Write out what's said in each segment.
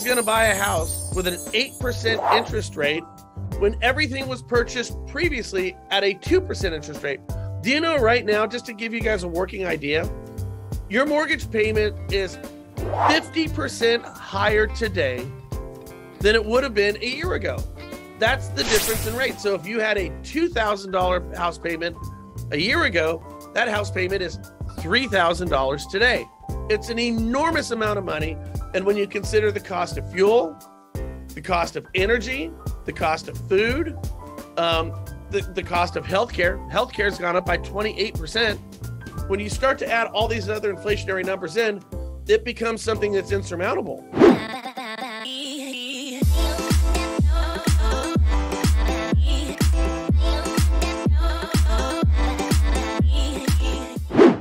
going to buy a house with an 8% interest rate when everything was purchased previously at a 2% interest rate? Do you know right now, just to give you guys a working idea, your mortgage payment is 50% higher today than it would have been a year ago. That's the difference in rate. So if you had a $2,000 house payment a year ago, that house payment is $3,000 today. It's an enormous amount of money. And when you consider the cost of fuel, the cost of energy, the cost of food, the cost of healthcare has gone up by 28%. When you start to add all these other inflationary numbers in, it becomes something that's insurmountable.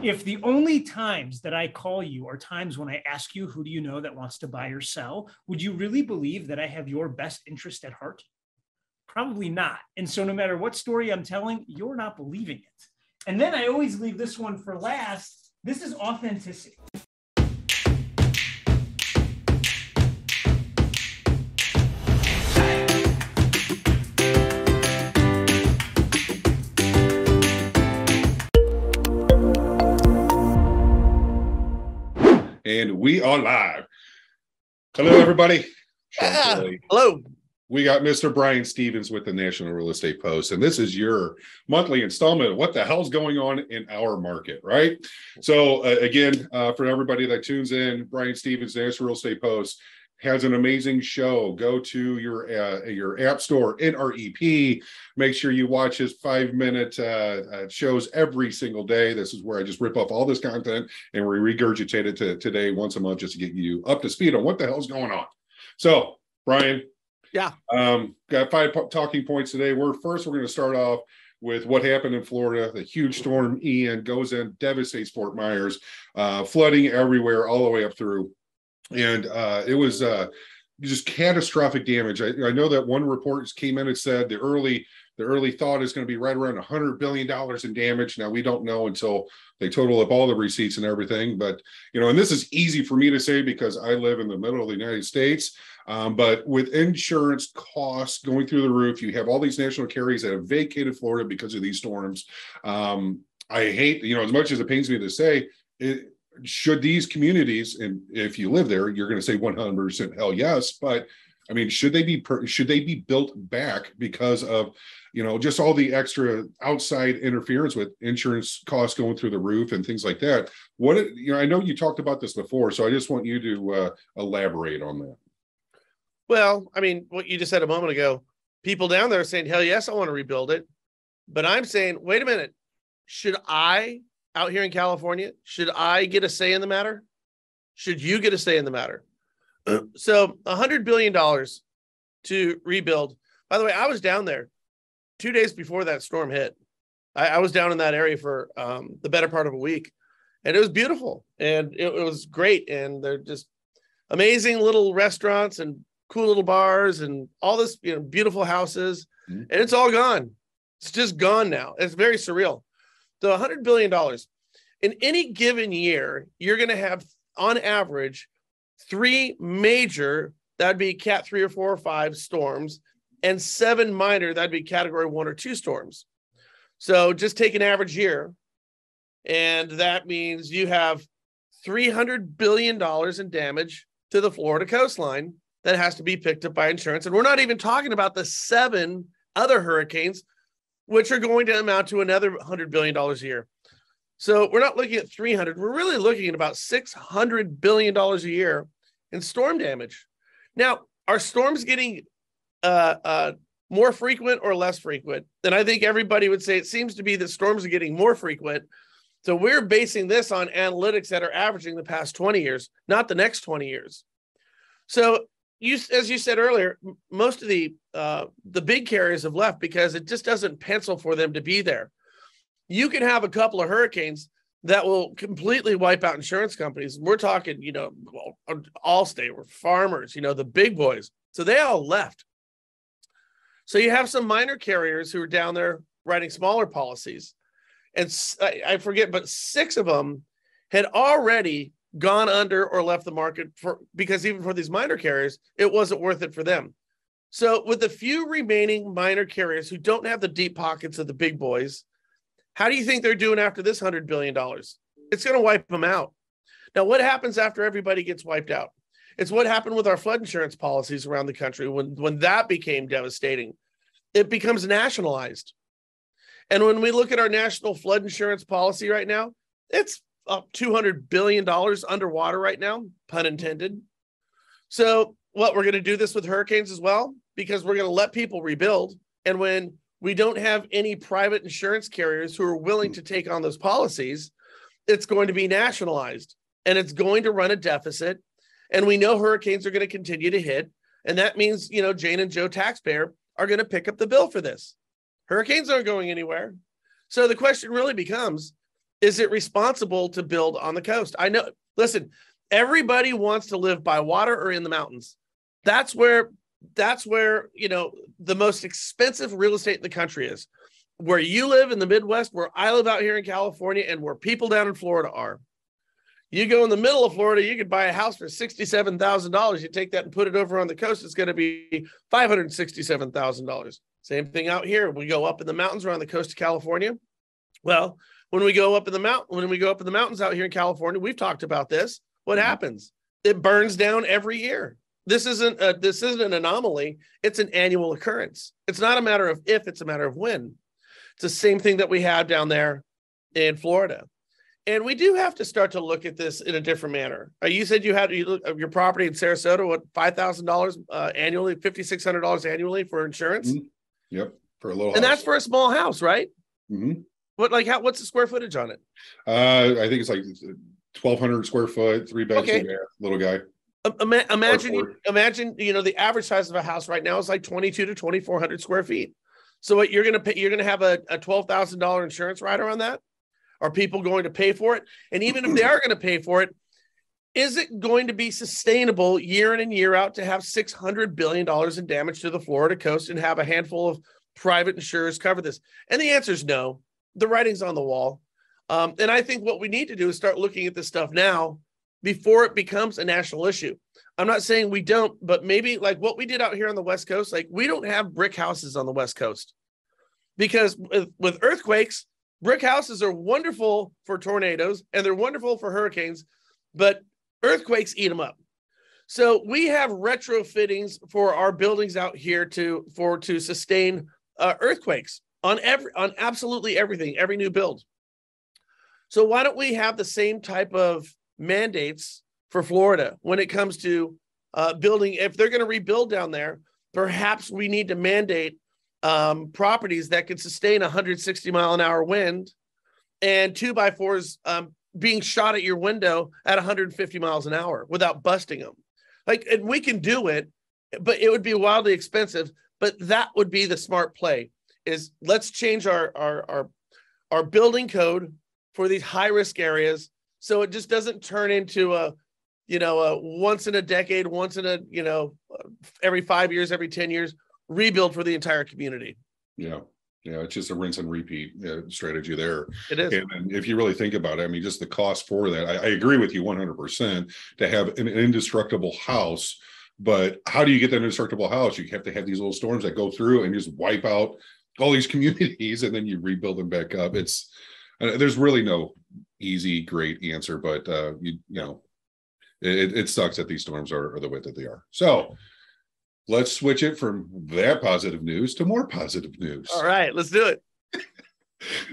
If the only times that I call you are times when I ask you, who do you know that wants to buy or sell, would you really believe that I have your best interest at heart? Probably not. And so no matter what story I'm telling, you're not believing it. And then I always leave this one for last. This is authenticity. And we are live. Hello, everybody. Hello. We got Mr. Brian Stevens with the National Real Estate Post, and this is your monthly installment of what the hell's going on in our market, right? So again, for everybody that tunes in, Brian Stevens, National Real Estate Post, has an amazing show. Go to your app store, NREP. Make sure you watch his 5-minute shows every single day. This is where I just rip off all this content and we regurgitate it to today once a month just to get you up to speed on what the hell's going on. So, Brian, yeah, got 5 talking points today. We're going to start off with what happened in Florida. The huge storm Ian goes in, devastates Fort Myers, flooding everywhere all the way up through. And it was just catastrophic damage. I know that one report came in and said the early thought is going to be right around $100 billion in damage. Now, we don't know until they total up all the receipts and everything. But, and this is easy for me to say because I live in the middle of the United States. But with insurance costs going through the roof, you have all these national carriers that have vacated Florida because of these storms. I hate, as much as it pains me to say it, should these communities, and if you live there, you're going to say 100% hell yes, but I mean, should they be built back because of, just all the extra outside interference with insurance costs going through the roof and things like that? I know you talked about this before, so I just want you to elaborate on that. Well, I mean, what you just said a moment ago, people down there are saying, hell yes, I want to rebuild it. But I'm saying, wait a minute, should I, out here in California, should I get a say in the matter? Should you get a say in the matter? So $100 billion to rebuild. By the way, I was down there 2 days before that storm hit. I was down in that area for the better part of a week, and it was beautiful and it was great. And they're just amazing little restaurants and cool little bars and all this, beautiful houses, and it's all gone. It's just gone now. It's very surreal. So $100 billion in any given year, you're going to have on average 3 major, that'd be Cat 3 or 4 or 5 storms, and 7 minor, that'd be Category 1 or 2 storms. So just take an average year, and that means you have $300 billion in damage to the Florida coastline that has to be picked up by insurance. And we're not even talking about the 7 other hurricanes, which are going to amount to another $100 billion a year. So we're not looking at 300. We're really looking at about $600 billion a year in storm damage. Now, are storms getting more frequent or less frequent? And I think everybody would say it seems to be that storms are getting more frequent. So we're basing this on analytics that are averaging the past 20 years, not the next 20 years. So as you said earlier, most of the big carriers have left because it just doesn't pencil for them to be there. You can have a couple of hurricanes that will completely wipe out insurance companies. We're talking, Allstate, or Farmers, the big boys. So they all left. So you have some minor carriers who are down there writing smaller policies. And I forget, but 6 of them had already gone under or left the market because even for these minor carriers, it wasn't worth it for them. So with the few remaining minor carriers who don't have the deep pockets of the big boys, how do you think they're doing after this $100 billion? It's going to wipe them out. Now, what happens after everybody gets wiped out? It's what happened with our flood insurance policies around the country when that became devastating. It becomes nationalized. And when we look at our national flood insurance policy right now, it's up $200 billion underwater right now, pun intended. So we're going to do this with hurricanes as well, because we're going to let people rebuild. And when we don't have any private insurance carriers who are willing to take on those policies, it's going to be nationalized and it's going to run a deficit. And we know hurricanes are going to continue to hit. And that means, Jane and Joe taxpayer are going to pick up the bill for this. Hurricanes aren't going anywhere. So the question really becomes, is it responsible to build on the coast? I know, listen, everybody wants to live by water or in the mountains. That's where, the most expensive real estate in the country is. Where you live in the Midwest, where I live out here in California, and where people down in Florida are. You go in the middle of Florida, you could buy a house for $67,000. You take that and put it over on the coast, it's going to be $567,000. Same thing out here. We go up in the mountains around the coast of California. Well, when we go up in the mountains out here in California, we've talked about this. What happens? It burns down every year. This isn't an anomaly. It's an annual occurrence. It's not a matter of if, it's a matter of when. It's the same thing that we have down there in Florida. And we do have to start to look at this in a different manner. You said you look at your property in Sarasota, what, $5,000 annually, $5,600 annually for insurance? Mm-hmm. Yep, for a little house. And that's for a small house, right? Mm-hmm. What's the square footage on it? I think it's like 1,200 square foot, 3 beds, okay. Little guy. Imagine, the average size of a house right now is like 2,200 to 2,400 square feet. So what you're going to pay, you're going to have a $12,000 insurance rider on that? Are people going to pay for it? And even if they are going to pay for it, is it going to be sustainable year in and year out to have $600 billion in damage to the Florida coast and have a handful of private insurers cover this? And the answer is no. The writing's on the wall. And I think what we need to do is start looking at this stuff now before it becomes a national issue. I'm not saying we don't, but maybe like what we did out here on the West Coast, like we don't have brick houses on the West Coast because with earthquakes, brick houses are wonderful for tornadoes and they're wonderful for hurricanes, but earthquakes eat them up. So we have retrofittings for our buildings out here to sustain earthquakes on absolutely everything, every new build. So why don't we have the same type of mandates for Florida when it comes to building? If they're going to rebuild down there, perhaps we need to mandate properties that can sustain 160 mile an hour wind and 2x4s being shot at your window at 150 miles an hour without busting them. And we can do it, but it would be wildly expensive. But that would be the smart play: is let's change our building code for these high risk areas, so it just doesn't turn into a once in a decade, every 5 years, every 10 years rebuild for the entire community. Yeah, it's just a rinse and repeat strategy there. It is. And if you really think about it, I mean, just the cost for that, I agree with you 100% to have an indestructible house. But how do you get that indestructible house? You have to have these little storms that go through and just wipe out all these communities, and then you rebuild them back up. There's really no easy, great answer, but it sucks that these storms are the way that they are. So let's switch it from that positive news to more positive news. All right, let's do it.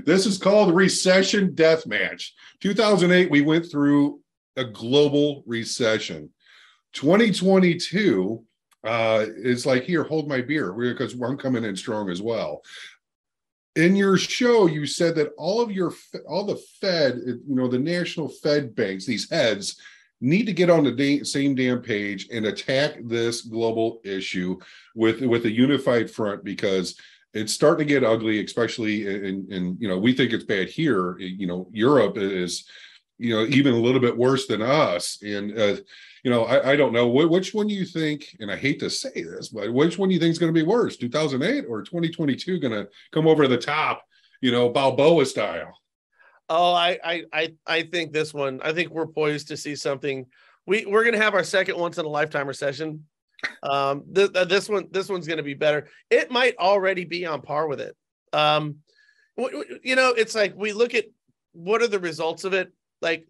This is called Recession Deathmatch. 2008, we went through a global recession. 2022 is like, here, hold my beer, because I'm coming in strong as well. In your show, you said that all the Fed, the national Fed banks, these heads, need to get on the same damn page and attack this global issue with a unified front, because it's starting to get ugly, especially in we think it's bad here. Europe is, even a little bit worse than us. And, I don't know which one you think, and I hate to say this, but which one do you think is going to be worse, 2008 or 2022 going to come over the top, Balboa style? Oh, I think this one, I think we're poised to see something. We're going to have our second once in a lifetime recession. This one's going to be better. It might already be on par with it. It's like we look at what are the results of it. Like,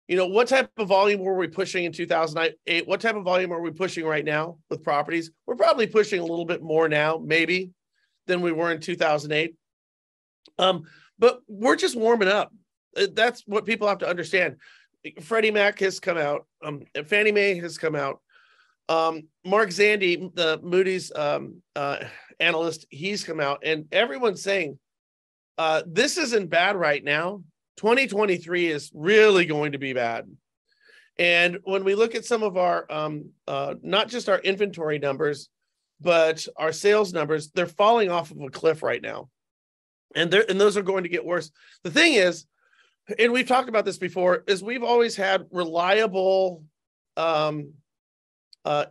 what type of volume were we pushing in 2008? What type of volume are we pushing right now with properties? We're probably pushing a little bit more now, maybe, than we were in 2008. But we're just warming up. That's what people have to understand. Freddie Mac has come out. Fannie Mae has come out. Mark Zandi, the Moody's analyst, he's come out, and everyone's saying this isn't bad right now. 2023 is really going to be bad. And when we look at some of our, not just our inventory numbers, but our sales numbers, they're falling off of a cliff right now. And those are going to get worse. The thing is, and we've talked about this before, is we've always had reliable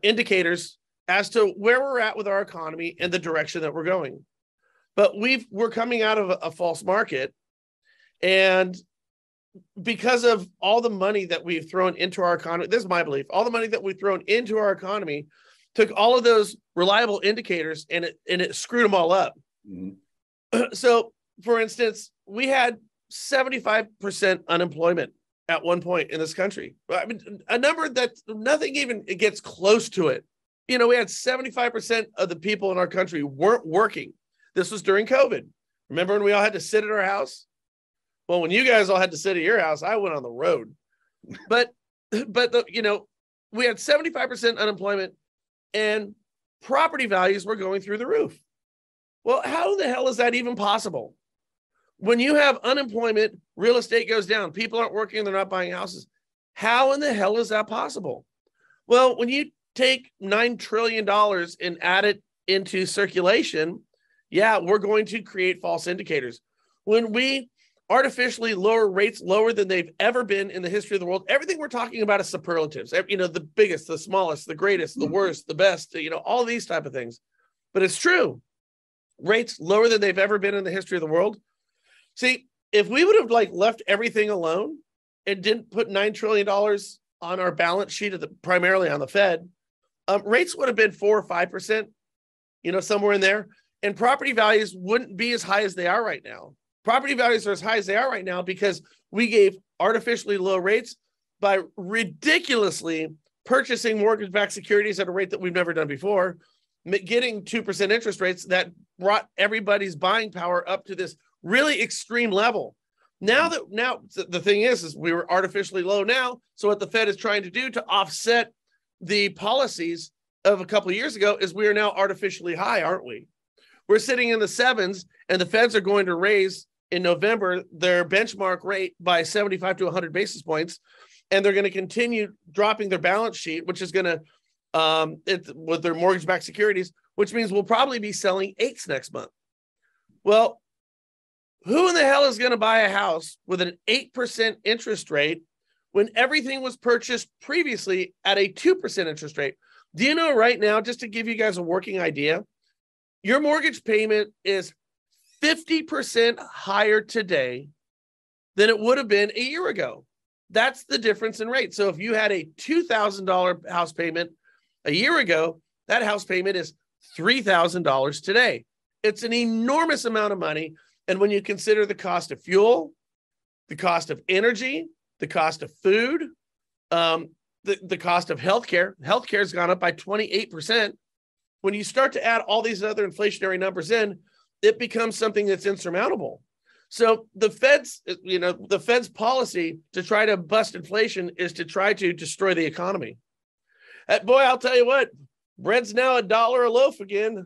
indicators as to where we're at with our economy and the direction that we're going. But we're coming out of a false market. And because of all the money that we've thrown into our economy, this is my belief, all the money that we've thrown into our economy took all of those reliable indicators and it screwed them all up. Mm-hmm. So, for instance, we had 75% unemployment at one point in this country. I mean, a number that nothing even gets close to it. We had 75% of the people in our country weren't working. This was during COVID. Remember when we all had to sit at our house? Well, when you guys all had to sit at your house, I went on the road. But we had 75% unemployment and property values were going through the roof. Well, how the hell is that even possible? When you have unemployment, real estate goes down, people aren't working, they're not buying houses. How in the hell is that possible? Well, when you take $9 trillion and add it into circulation, yeah, we're going to create false indicators. When we artificially lower rates lower than they've ever been in the history of the world, everything we're talking about is superlatives. The biggest, the smallest, the greatest, the worst, the best, all these type of things. But it's true. Rates lower than they've ever been in the history of the world. See, if we would have left everything alone and didn't put $9 trillion on our balance sheet primarily on the Fed, rates would have been 4 or 5%, somewhere in there. And property values wouldn't be as high as they are right now. Property values are as high as they are right now because we gave artificially low rates by ridiculously purchasing mortgage-backed securities at a rate that we've never done before, getting 2% interest rates that brought everybody's buying power up to this really extreme level. Now the thing is we were artificially low now. So what the Fed is trying to do to offset the policies of a couple of years ago is we are now artificially high, aren't we? We're sitting in the 7s, and the Feds are going to raise in November their benchmark rate by 75 to 100 basis points, and they're going to continue dropping their balance sheet, which is going to, with their mortgage-backed securities, which means we'll probably be selling 8s next month. Well, who in the hell is going to buy a house with an 8% interest rate when everything was purchased previously at a 2% interest rate? Do you know right now, just to give you guys a working idea, your mortgage payment is 50% higher today than it would have been a year ago. That's the difference in rate. So if you had a $2,000 house payment a year ago, that house payment is $3,000 today. It's an enormous amount of money. And when you consider the cost of fuel, the cost of energy, the cost of food, the cost of healthcare has gone up by 28%. When you start to add all these other inflationary numbers in, it becomes something that's insurmountable. So the Fed's policy to try to bust inflation is to try to destroy the economy. Boy, I'll tell you what, bread's now $1 a loaf again.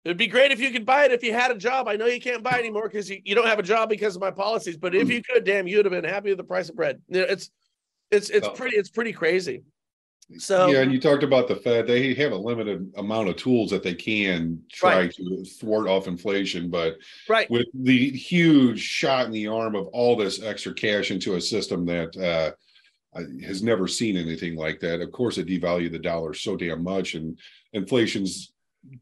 It'd be great if you could buy it if you had a job. I know you can't buy it anymore because you don't have a job because of my policies. But if you could, damn, you would have been happy with the price of bread. It's pretty crazy. So yeah, and you talked about the Fed. They have a limited amount of tools that they can try to thwart off inflation, but with the huge shot in the arm of all this extra cash into a system that has never seen anything like that. Of course, it devalued the dollar so damn much, and inflation's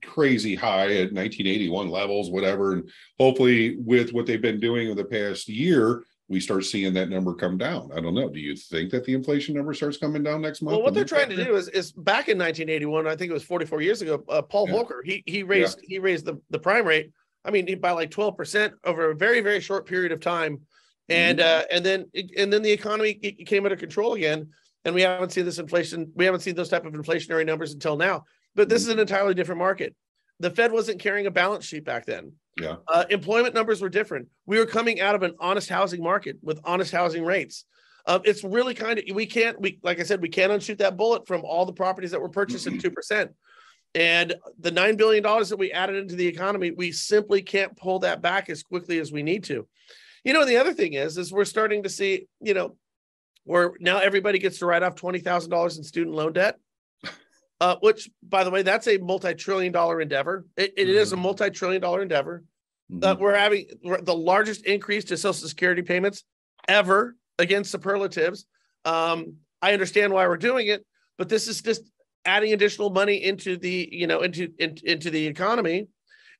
crazy high at 1981 levels, whatever. And hopefully with what they've been doing in the past year, we start seeing that number come down. I don't know. Do you think that the inflation number starts coming down next month? Well, what they're trying to do is back in 1981, I think it was 44 years ago, Paul Volcker, he raised the prime rate. I mean, by like 12% over a very, very short period of time. And then the economy came under control again. And we haven't seen this inflation. We haven't seen those type of inflationary numbers until now. But this is an entirely different market. The Fed wasn't carrying a balance sheet back then. Yeah. Employment numbers were different. We were coming out of an honest housing market with honest housing rates. It's really like I said, we can't unshoot that bullet from all the properties that were purchased at 2%. And the $9 billion that we added into the economy, we simply can't pull that back as quickly as we need to. The other thing is we're starting to see, where now everybody gets to write off $20,000 in student loan debt. Which, by the way, that's a multi-trillion-dollar endeavor. It is a multi-trillion-dollar endeavor. We're having the largest increase to Social Security payments ever, again, superlatives. I understand why we're doing it, but this is just adding additional money into the, into the economy,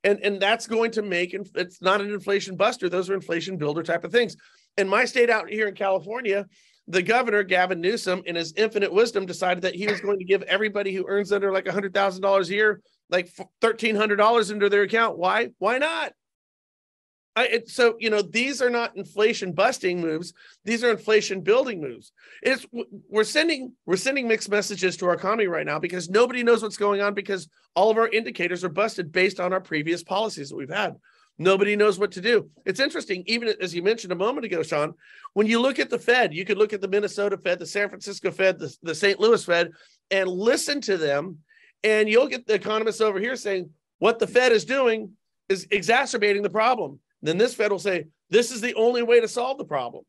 and that's going to make it's not an inflation buster. Those are inflation builder type of things. In my state out here in California, the governor, Gavin Newsom, in his infinite wisdom, decided that he was going to give everybody who earns under like $100,000 a year, like $1,300 into their account. Why? Why not? So, these are not inflation busting moves. These are inflation building moves. We're sending mixed messages to our economy right now because nobody knows what's going on because all of our indicators are busted based on our previous policies that we've had. Nobody knows what to do. It's interesting, even as you mentioned a moment ago, Sean, when you look at the Fed, you could look at the Minnesota Fed, the San Francisco Fed, the St. Louis Fed, and listen to them. And you'll get the economists over here saying, what the Fed is doing is exacerbating the problem. Then this Fed will say, this is the only way to solve the problem.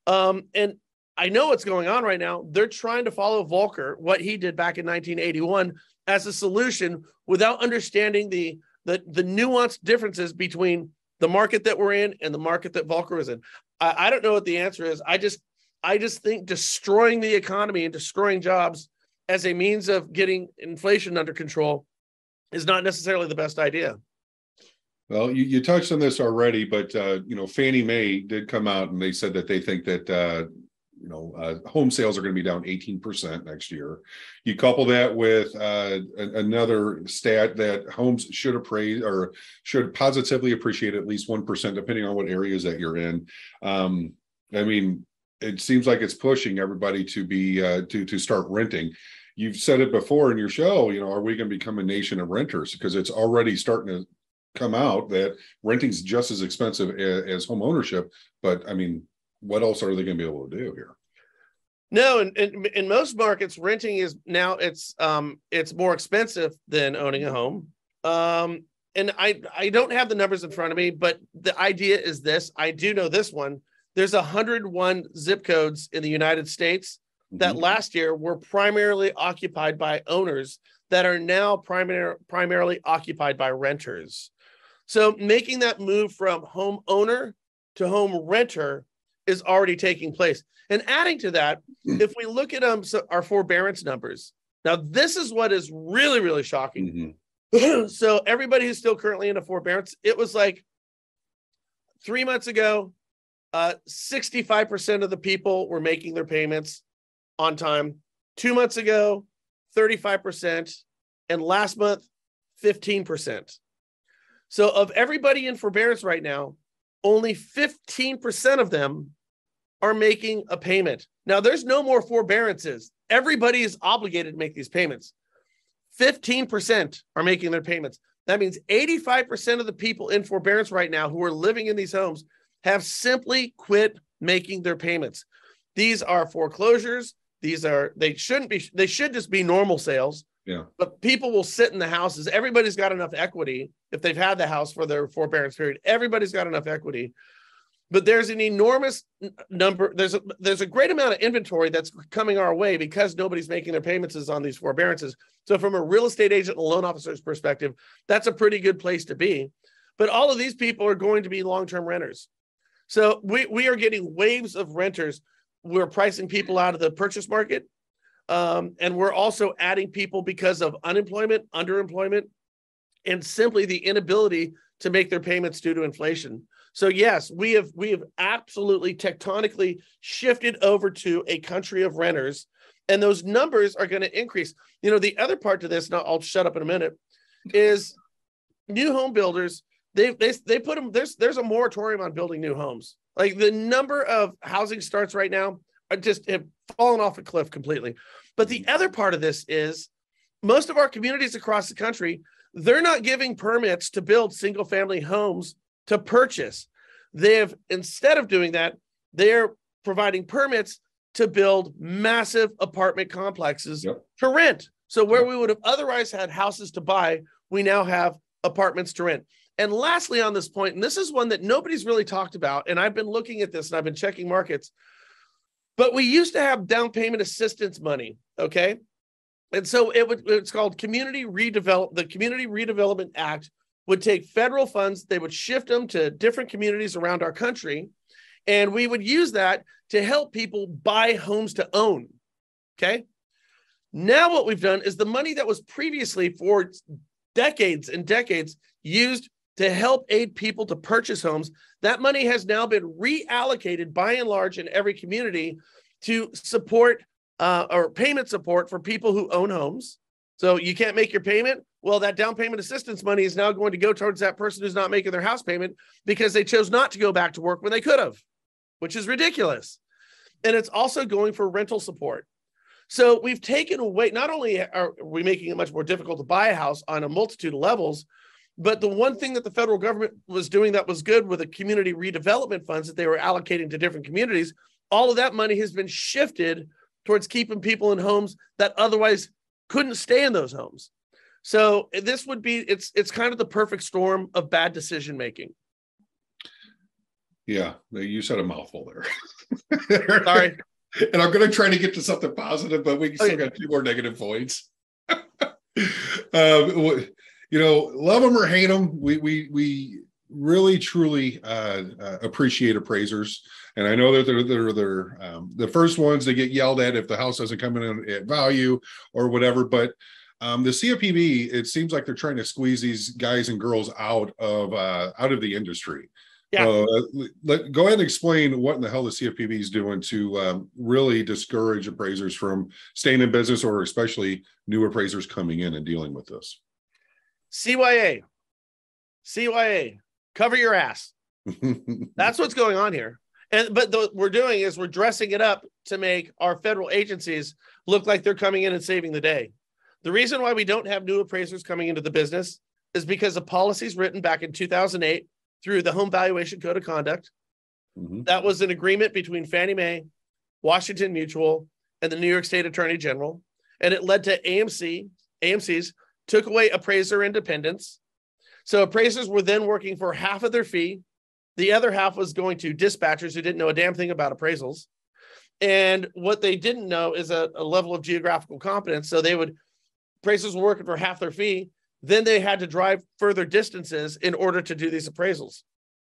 And I know what's going on right now. They're trying to follow Volcker, what he did back in 1981, as a solution without understanding the nuanced differences between the market that we're in and the market that Volcker is in. I don't know what the answer is. I just think destroying the economy and destroying jobs as a means of getting inflation under control is not necessarily the best idea. Well, you touched on this already, but Fannie Mae did come out and they said that they think that home sales are going to be down 18% next year. You couple that with another stat that homes should appraise or should positively appreciate at least 1%, depending on what areas that you're in. I mean, it seems like it's pushing everybody to be to start renting. You've said it before in your show. Are we going to become a nation of renters? Because it's already starting to come out that renting is just as expensive as home ownership. But I mean, what else are they going to be able to do here? No, in most markets, renting is now it's more expensive than owning a home. And I don't have the numbers in front of me, but the idea is this. I do know this one. There's 101 zip codes in the United States that last year were primarily occupied by owners that are now primarily occupied by renters. So making that move from home owner to home renter is already taking place. And adding to that, if we look at our forbearance numbers, now this is what is really, really shocking. So everybody who's still currently in a forbearance, it was like 3 months ago, 65% of the people were making their payments on time. 2 months ago, 35%, and last month, 15%. So of everybody in forbearance right now, only 15% of them are making a payment. Now, there's no more forbearances. Everybody is obligated to make these payments. 15% are making their payments. That means 85% of the people in forbearance right now who are living in these homes have simply quit making their payments. These are foreclosures. They should just be normal sales. Yeah. But people will sit in the houses. Everybody's got enough equity. If they've had the house for their forbearance period, everybody's got enough equity. But there's an enormous number. There's a great amount of inventory that's coming our way because nobody's making their payments on these forbearances. So from a real estate agent and loan officer's perspective, that's a pretty good place to be. But all of these people are going to be long-term renters. So we are getting waves of renters. We're pricing people out of the purchase market. And we're also adding people because of unemployment, underemployment, and simply the inability to make their payments due to inflation. So yes, we have absolutely tectonically shifted over to a country of renters, and those numbers are going to increase. You know, the other part to this, and I'll shut up in a minute, is new home builders. They put them, there's a moratorium on building new homes. Like the number of housing starts right now are just have fallen off a cliff completely. But the other part of this is most of our communities across the country, they're not giving permits to build single family homes to purchase. Instead of doing that, they're providing permits to build massive apartment complexes to rent. So where we would have otherwise had houses to buy, we now have apartments to rent. And lastly, on this point, and this is one that nobody's really talked about, and I've been looking at this and I've been checking markets, but we used to have down payment assistance money, okay? And so it's called the Community Redevelopment Act would take federal funds, they would shift them to different communities around our country, and we would use that to help people buy homes to own, okay? Now what we've done is the money that was previously for decades and decades used to help aid people to purchase homes, that money has now been reallocated by and large in every community to support or payment support for people who own homes. So you can't make your payment. Well, that down payment assistance money is now going to go towards that person who's not making their house payment because they chose not to go back to work when they could have, which is ridiculous. And it's also going for rental support. So we've taken away, not only are we making it much more difficult to buy a house on a multitude of levels, but the one thing that the federal government was doing that was good with the community redevelopment funds that they were allocating to different communities, all of that money has been shifted towards keeping people in homes that otherwise couldn't stay in those homes. So this would be, it's kind of the perfect storm of bad decision making. Yeah, you said a mouthful there. Sorry. And I'm going to try to get to something positive, but we still got two more negative points. You know, love them or hate them, we really truly appreciate appraisers, and I know that they're the first ones that get yelled at if the house doesn't come in at value or whatever. But the CFPB, it seems like they're trying to squeeze these guys and girls out of the industry. Yeah. Go ahead and explain what in the hell the CFPB is doing to really discourage appraisers from staying in business, or especially new appraisers coming in and dealing with this. CYA, cover your ass. That's what's going on here. But what we're doing is we're dressing it up to make our federal agencies look like they're coming in and saving the day. The reason why we don't have new appraisers coming into the business is because of policies written back in 2008 through the Home Valuation Code of Conduct. That was an agreement between Fannie Mae, Washington Mutual, and the New York State Attorney General. And it led to AMCs took away appraiser independence. So appraisers were then working for half of their fee. The other half was going to dispatchers who didn't know a damn thing about appraisals. And what they didn't know is a level of geographical competence. So appraisers were working for half their fee. Then they had to drive further distances in order to do these appraisals.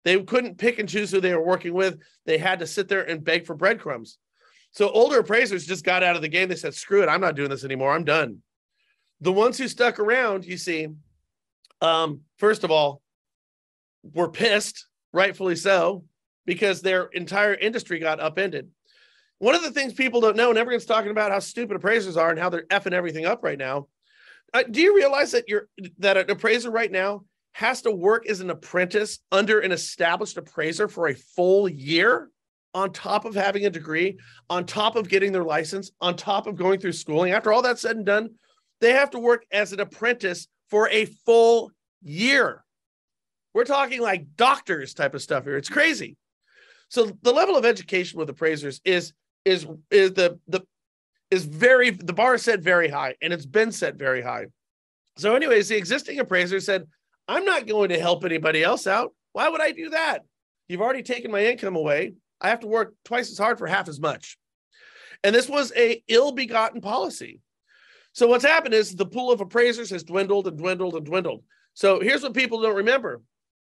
They couldn't pick and choose who they were working with. They had to sit there and beg for breadcrumbs. So older appraisers just got out of the game. They said, screw it, I'm not doing this anymore. I'm done. The ones who stuck around, you see, first of all, were pissed, rightfully so, because their entire industry got upended. One of the things people don't know, and everyone's talking about how stupid appraisers are and how they're effing everything up right now. Do you realize that an appraiser right now has to work as an apprentice under an established appraiser for a full year, on top of having a degree, on top of getting their license, on top of going through schooling? After all that's said and done, they have to work as an apprentice for a full year. We're talking like doctors type of stuff here. It's crazy. So the level of education with appraisers is the bar is set very high, and it's been set very high. So anyways, the existing appraiser said, I'm not going to help anybody else out. Why would I do that? You've already taken my income away. I have to work twice as hard for half as much. And this was a ill-begotten policy. So what's happened is the pool of appraisers has dwindled and dwindled and dwindled. So here's what people don't remember.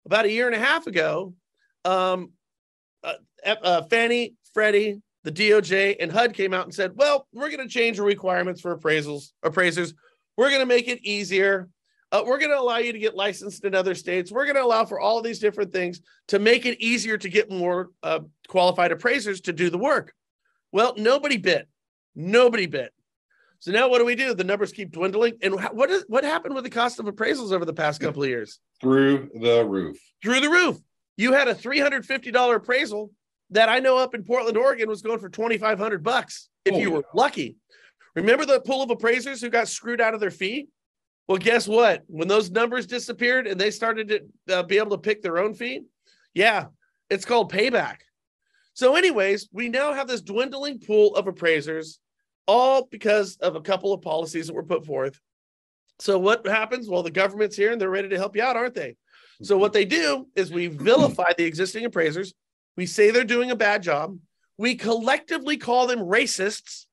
About a year and a half ago, Fannie, Freddie, the DOJ, and HUD came out and said, well, we're going to change the requirements for appraisers. We're going to make it easier. We're going to allow you to get licensed in other states. We're going to allow for all of these different things to make it easier to get more qualified appraisers to do the work. Well, nobody bid. Nobody bid. So now what do? The numbers keep dwindling. And what happened with the cost of appraisals over the past couple of years? Through the roof. Through the roof. You had a $350 appraisal that I know up in Portland, Oregon was going for $2,500 if you were lucky. Remember the pool of appraisers who got screwed out of their fee? Well, guess what? When those numbers disappeared and they started to be able to pick their own fee, yeah, it's called payback. So anyways, we now have this dwindling pool of appraisers, all because of a couple of policies that were put forth. So what happens? Well, the government's here and they're ready to help you out, aren't they? So what they do is we vilify the existing appraisers. We say they're doing a bad job. We collectively call them racists.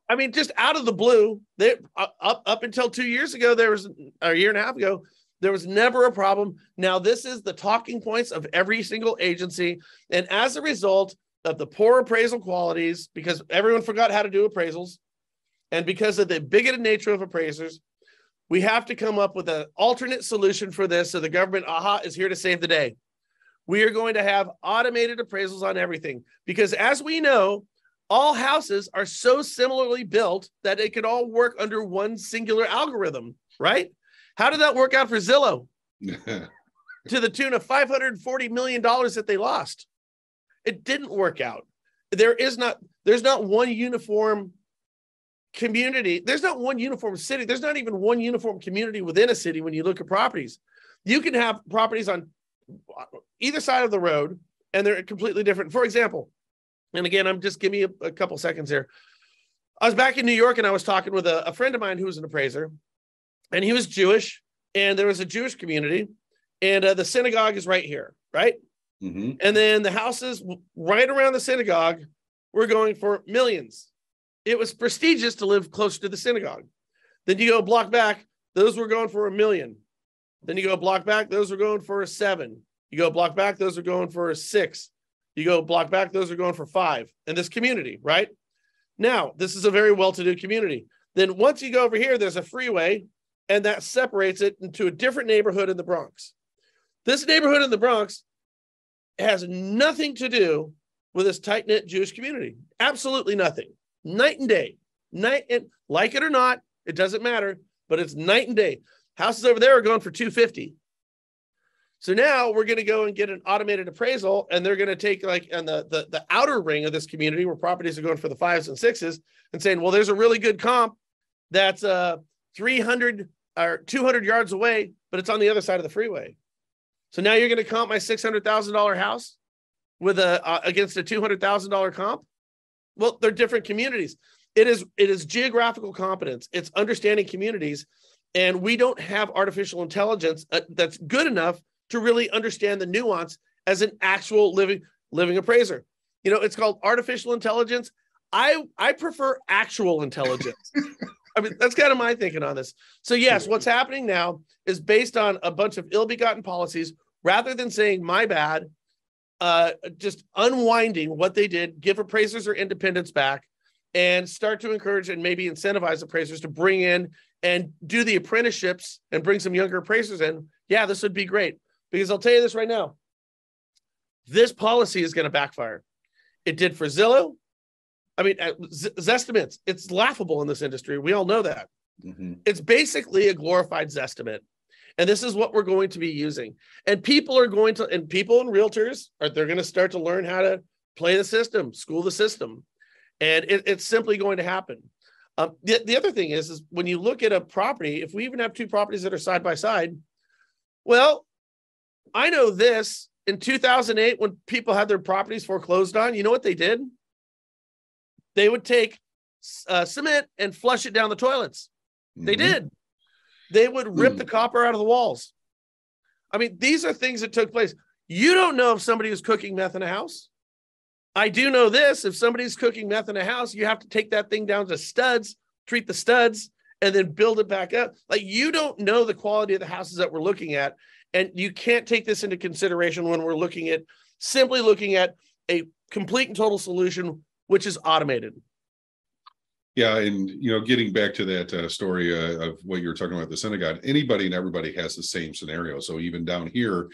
I mean, just out of the blue, they up until 2 years ago, a year and a half ago, there was never a problem. Now, this is the talking points of every single agency. And as a result of the poor appraisal qualities, because everyone forgot how to do appraisals, and because of the bigoted nature of appraisers, we have to come up with an alternate solution for this. So the government, is here to save the day. We are going to have automated appraisals on everything, because as we know, all houses are so similarly built that it could all work under one singular algorithm, right? How did that work out for Zillow? To the tune of $540 million that they lost. It didn't work out. There's not one uniform community. There's not one uniform city. There's not even one uniform community within a city when you look at properties. You can have properties on either side of the road, and they're completely different. For example, and again, give me a couple seconds here. I was back in New York and I was talking with a friend of mine who was an appraiser, and he was Jewish, and there was a Jewish community, and the synagogue is right here, right? Mm-hmm. And then the houses right around the synagogue were going for millions. It was prestigious to live close to the synagogue. Then you go a block back, those were going for $1 million. Then you go a block back, those were going for $7 million. You go a block back, those are going for $6 million. You go block back, those are going for $5 million in this community, right? Now, this is a very well-to-do community. Then once you go over here, there's a freeway, and that separates it into a different neighborhood in the Bronx. This neighborhood in the Bronx has nothing to do with this tight-knit Jewish community. Absolutely nothing. Night and day. Like it or not, it doesn't matter, but it's night and day. Houses over there are going for $250. So now we're going to go and get an automated appraisal, and they're going to take on the outer ring of this community where properties are going for the 5s and 6s and saying, well, there's a really good comp that's 300 or 200 yards away, but it's on the other side of the freeway. So now you're going to comp my $600,000 house with against a $200,000 comp. Well, they're different communities. It is geographical competence. It's understanding communities, and we don't have artificial intelligence that's good enough to really understand the nuance as an actual living appraiser. You know, it's called artificial intelligence. I prefer actual intelligence. I mean, that's kind of my thinking on this. So yes, what's happening now is based on a bunch of ill-begotten policies, rather than saying my bad, just unwinding what they did, give appraisers their independence back, and start to encourage and maybe incentivize appraisers to bring in and do the apprenticeships and bring some younger appraisers in. Yeah, this would be great. Because I'll tell you this right now, this policy is going to backfire. It did for Zillow. I mean, Zestimates, it's laughable in this industry. We all know that. Mm-hmm. It's basically a glorified Zestimate. And this is what we're going to be using. And people and realtors, they're going to start to learn how to play the system, school the system. And it's simply going to happen. The other thing is when you look at a property, if we even have two properties that are side by side, well, I know this in 2008, when people had their properties foreclosed on, you know what they did? They would take cement and flush it down the toilets. Mm-hmm. They did. They would rip the copper out of the walls. I mean, these are things that took place. You don't know if somebody was cooking meth in a house. I do know this. If somebody's cooking meth in a house, you have to take that thing down to studs, treat the studs, and then build it back up. Like, you don't know the quality of the houses that we're looking at. And you can't take this into consideration when we're simply looking at a complete and total solution, which is automated. Yeah, and getting back to that story of what you were talking about, the synagogue, anybody and everybody has the same scenario. So even down here,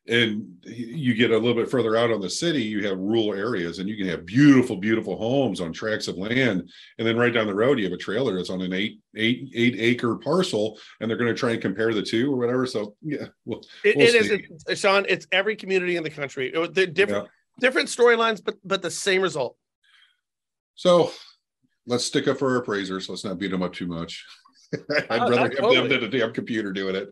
and you get a little bit further out on the city, you have rural areas, and you can have beautiful, beautiful homes on tracts of land. And then right down the road, you have a trailer that's on an eight acre parcel, and they're going to try and compare the two or whatever. So yeah, it is, Sean. It's every community in the country. They're different storylines, but the same result. So let's stick up for our appraisers. Let's not beat them up too much. I'd rather have them than a damn computer doing it.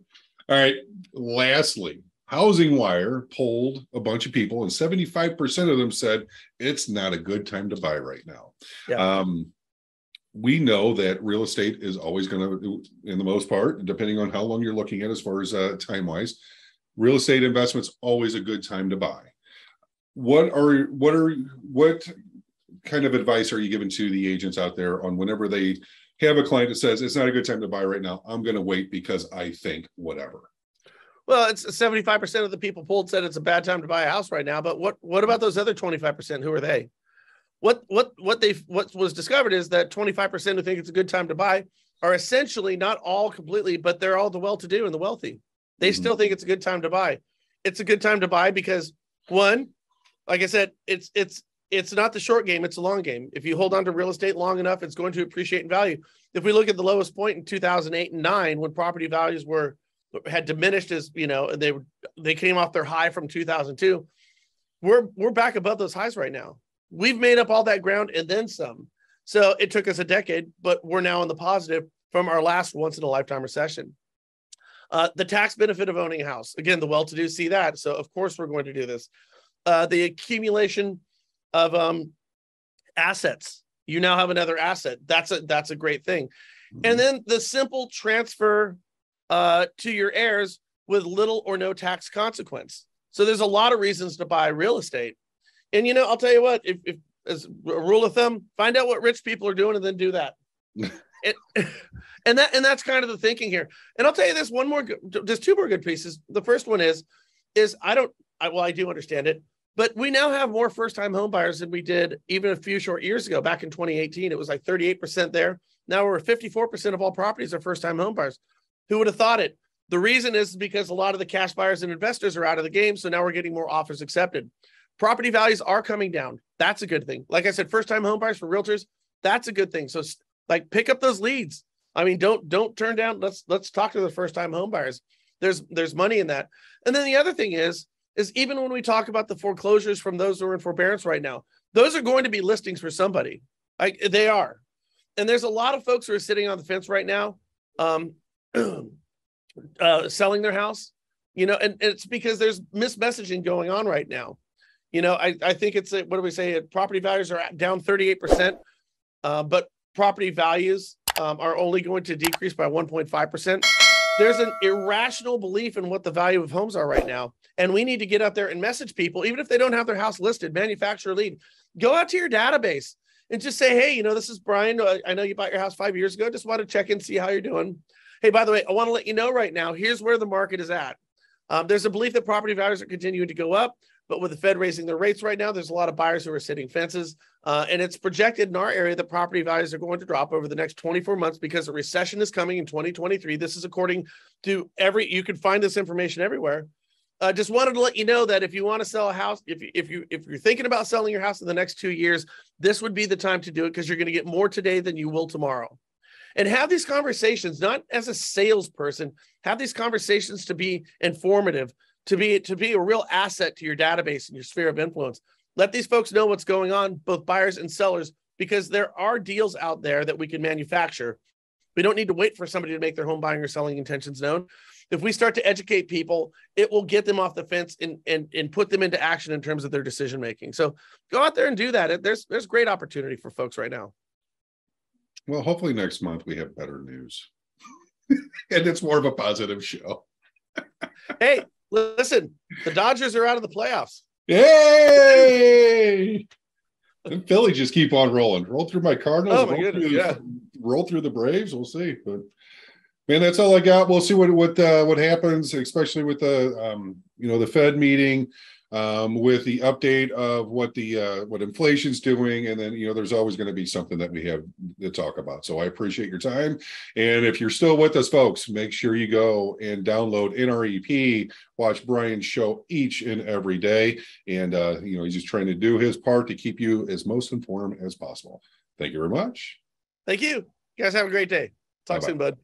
All right. Lastly, Housing Wire polled a bunch of people, and 75% of them said it's not a good time to buy right now. Yeah. We know that real estate is always going to, in the most part, depending on how long you're looking at as far as time-wise, real estate investment's always a good time to buy. What kind of advice are you giving to the agents out there on whenever they have a client that says it's not a good time to buy right now, I'm going to wait because I think whatever? Well, it's 75% of the people polled said it's a bad time to buy a house right now. But what about those other 25%? Who are they? What was discovered is that 25% who think it's a good time to buy are essentially not all completely, but they're all the well-to-do and the wealthy. They still think it's a good time to buy. It's a good time to buy because, one, like I said, it's not the short game, it's a long game. If you hold on to real estate long enough, it's going to appreciate in value. If we look at the lowest point in 2008 and 2009, when property values had diminished, as they came off their high from 2002, we're back above those highs right now. We've made up all that ground and then some. So it took us a decade, but we're now in the positive from our last once in a lifetime recession. The tax benefit of owning a house, again, the well-to-do see that. So of course we're going to do this. The accumulation of assets. You now have another asset. That's a great thing. And then the simple transfer to your heirs with little or no tax consequence. So there's a lot of reasons to buy real estate. And I'll tell you what, if as a rule of thumb, find out what rich people are doing and then do that. and that's kind of the thinking here. And I'll tell you this there's two more good pieces. The first one is I do understand it, but we now have more first-time home buyers than we did even a few short years ago. Back in 2018, it was like 38% there. Now we're 54% of all properties are first-time home buyers. Who would have thought it? The reason is because a lot of the cash buyers and investors are out of the game. So now we're getting more offers accepted. Property values are coming down. That's a good thing. Like I said, first-time home buyers for realtors, that's a good thing. So pick up those leads. I mean, don't turn down. Let's talk to the first-time home buyers. There's money in that. And then the other thing is even when we talk about the foreclosures from those who are in forbearance right now, those are going to be listings for somebody. They are. And there's a lot of folks who are sitting on the fence right now, selling their house, and it's because there's mismessaging going on right now. I think it's what do we say? Property values are down 38%, but property values are only going to decrease by 1.5%. There's an irrational belief in what the value of homes are right now. And we need to get out there and message people, even if they don't have their house listed, manufacturer lead, go out to your database and just say, hey, this is Brian. I know you bought your house 5 years ago. Just want to check in, see how you're doing. Hey, by the way, I want to let you know right now, here's where the market is at. There's a belief that property values are continuing to go up, but with the Fed raising their rates right now, there's a lot of buyers who are sitting fences. And it's projected in our area that property values are going to drop over the next 24 months because a recession is coming in 2023. This is according to you can find this information everywhere. Just wanted to let you know that if you want to sell a house, if you're thinking about selling your house in the next 2 years, this would be the time to do it because you're going to get more today than you will tomorrow. And have these conversations, not as a salesperson, have these conversations to be informative, to be a real asset to your database and your sphere of influence. Let these folks know what's going on, both buyers and sellers, because there are deals out there that we can manufacture. We don't need to wait for somebody to make their home buying or selling intentions known. If we start to educate people, it will get them off the fence and put them into action in terms of their decision making. So go out there and do that. There's great opportunity for folks right now. Well, hopefully next month we have better news. And it's more of a positive show. Hey, listen, the Dodgers are out of the playoffs. Yay! And Philly just keep on rolling. Roll through my Cardinals. Oh my goodness, roll through the Braves. We'll see. But man, that's all I got. We'll see what happens, especially with the the Fed meeting. with the update of what inflation's doing, and then there's always going to be something that we have to talk about. So I appreciate your time, and if you're still with us, folks, make sure you go and download NREP. Watch Brian's show each and every day, and he's just trying to do his part to keep you as most informed as possible. Thank you very much. Thank you. You guys have a great day. Talk soon, bud.